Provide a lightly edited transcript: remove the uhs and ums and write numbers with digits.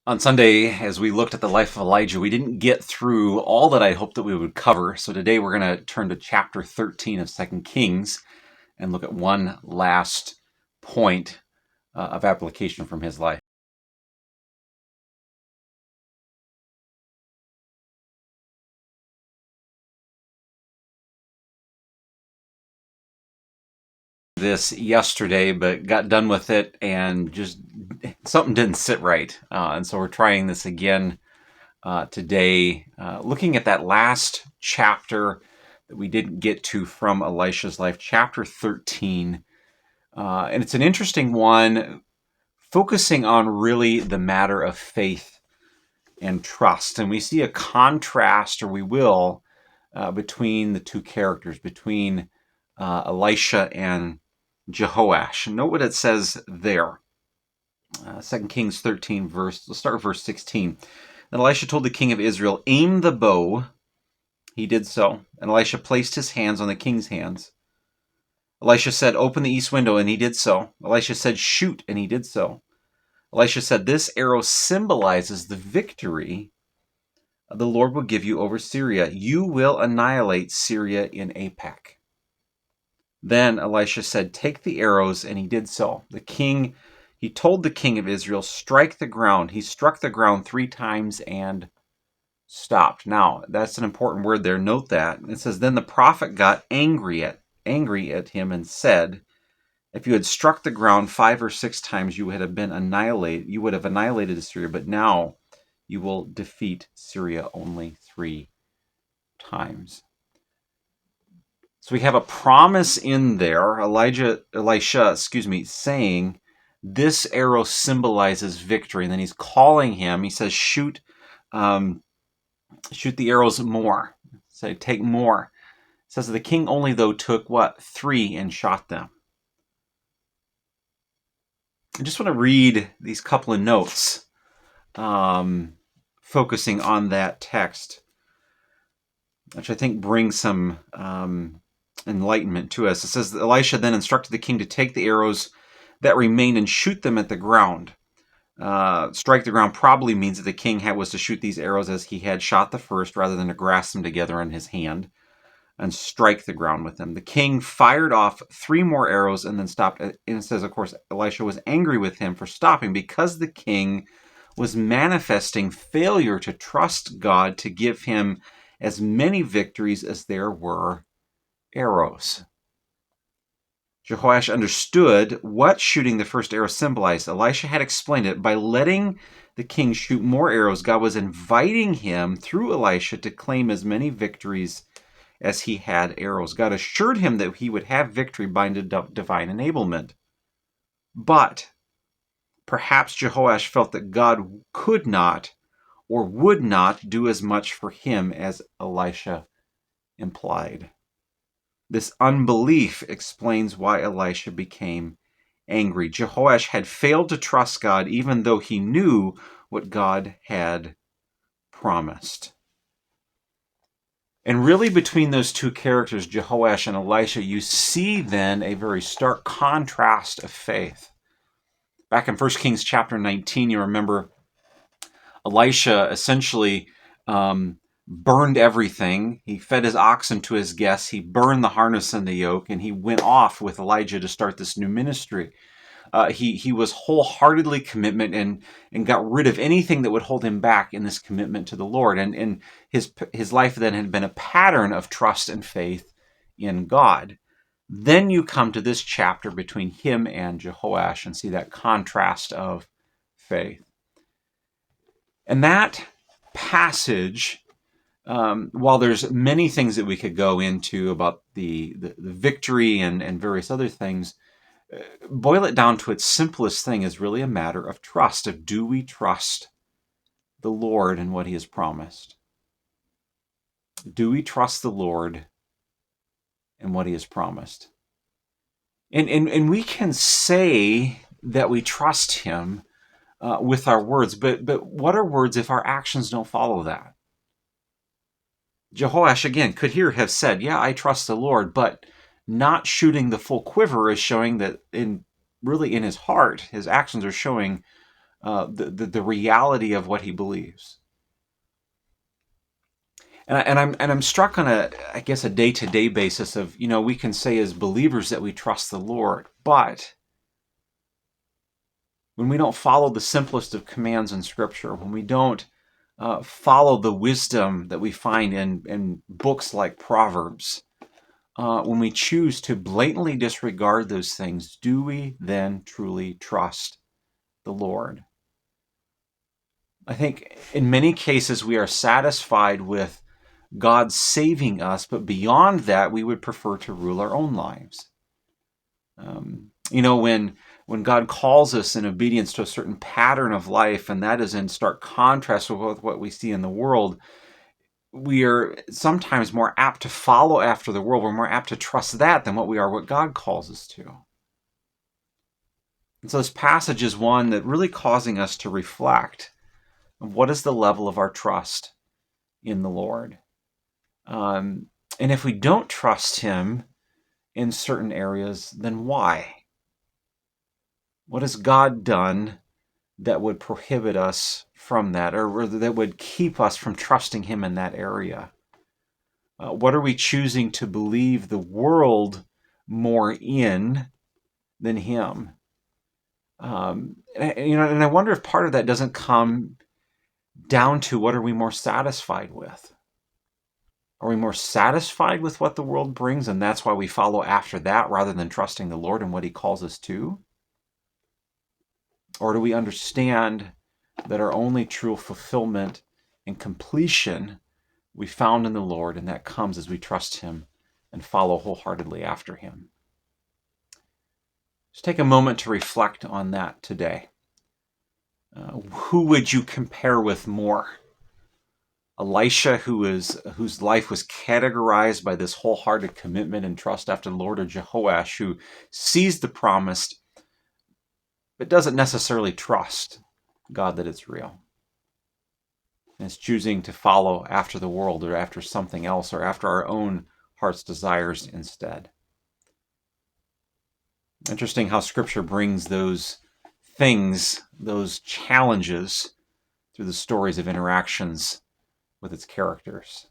On Sunday, as we looked at the life of Elijah, we didn't get through all that I hoped that we would cover. So today we're going to turn to chapter 13 of 2 Kings and look at one last point of application from his life. This yesterday, but got done with it and just something didn't sit right. And so we're trying this again today, looking at that last chapter that we didn't get to from Elisha's life, chapter 13. And it's an interesting one, focusing on really the matter of faith and trust. And we see a contrast, or we will, between the two characters, between Elisha and Jehoash. And note what it says there. 2 Kings 13, let's start with verse 16. Then Elisha told the king of Israel, aim the bow. He did so. And Elisha placed his hands on the king's hands. Elisha said, open the east window, and he did so. Elisha said, shoot, and he did so. Elisha said, this arrow symbolizes the victory the Lord will give you over Syria. You will annihilate Syria in Aphek. Then Elisha said, take the arrows, and he did so. He told the king of Israel, strike the ground. He struck the ground 3 times and stopped. Now, that's an important word there. Note that. It says, then the prophet got angry at him and said, if you had struck the ground 5 or 6 times, you would have annihilated Assyria, but now you will defeat Syria only 3 times. So we have a promise in there, Elisha, saying this arrow symbolizes victory. And then he's calling him. He says, shoot the arrows more. Say, take more. It says the king only, though, took 3 and shot them. I just want to read these couple of notes, focusing on that text, which I think brings some enlightenment to us. It says, Elisha then instructed the king to take the arrows that remained and shoot them at the ground. Strike the ground probably means that the king was to shoot these arrows as he had shot the first, rather than to grasp them together in his hand and strike the ground with them. The king fired off 3 more arrows and then stopped. And it says, of course, Elisha was angry with him for stopping because the king was manifesting failure to trust God to give him as many victories as there were arrows. Jehoash understood what shooting the first arrow symbolized. Elisha had explained it. By letting the king shoot more arrows, God was inviting him through Elisha to claim as many victories as he had arrows. God assured him that he would have victory by divine enablement. But perhaps Jehoash felt that God could not or would not do as much for him as Elisha implied. This unbelief explains why Elisha became angry. Jehoash had failed to trust God even though he knew what God had promised. And really between those two characters, Jehoash and Elisha, you see then a very stark contrast of faith. Back in 1 Kings chapter 19, you remember Elisha essentially burned everything. He fed his oxen to his guests. He burned the harness and the yoke, and he went off with Elijah to start this new ministry. He was wholeheartedly commitment and got rid of anything that would hold him back in this commitment to the Lord. And his life then had been a pattern of trust and faith in God. Then you come to this chapter between him and Jehoash and see that contrast of faith. And that passage, while there's many things that we could go into about the victory and various other things, boil it down to its simplest thing is really a matter of trust, of do we trust the Lord and what he has promised? Do we trust the Lord and what he has promised? And we can say that we trust him with our words, but what are words if our actions don't follow that? Jehoash, again, could here have said, yeah, I trust the Lord, but not shooting the full quiver is showing that in his heart, his actions are showing the reality of what he believes. And I'm struck on I guess a day-to-day basis of, we can say as believers that we trust the Lord, but when we don't follow the simplest of commands in Scripture, when we don't follow the wisdom that we find in books like Proverbs, when we choose to blatantly disregard those things, do we then truly trust the Lord? I think in many cases we are satisfied with God saving us, but beyond that, we would prefer to rule our own lives. When God calls us in obedience to a certain pattern of life, and that is in stark contrast with what we see in the world, we are sometimes more apt to follow after the world. We're more apt to trust that than what God calls us to. And so this passage is one that really causing us to reflect on what is the level of our trust in the Lord. And if we don't trust him in certain areas, then why? What has God done that would prohibit us from that, or that would keep us from trusting him in that area? What are we choosing to believe the world more in than him? And I wonder if part of that doesn't come down to what are we more satisfied with? Are we more satisfied with what the world brings, and that's why we follow after that rather than trusting the Lord and what he calls us to? Or do we understand that our only true fulfillment and completion we found in the Lord, and that comes as we trust him and follow wholeheartedly after him? Just take a moment to reflect on that today. Who would you compare with more? Elisha, whose life was categorized by this wholehearted commitment and trust after the Lord, or Jehoash, who sees the promised but doesn't necessarily trust God that it's real, and is choosing to follow after the world or after something else or after our own heart's desires instead. Interesting how Scripture brings those things, those challenges, through the stories of interactions with its characters.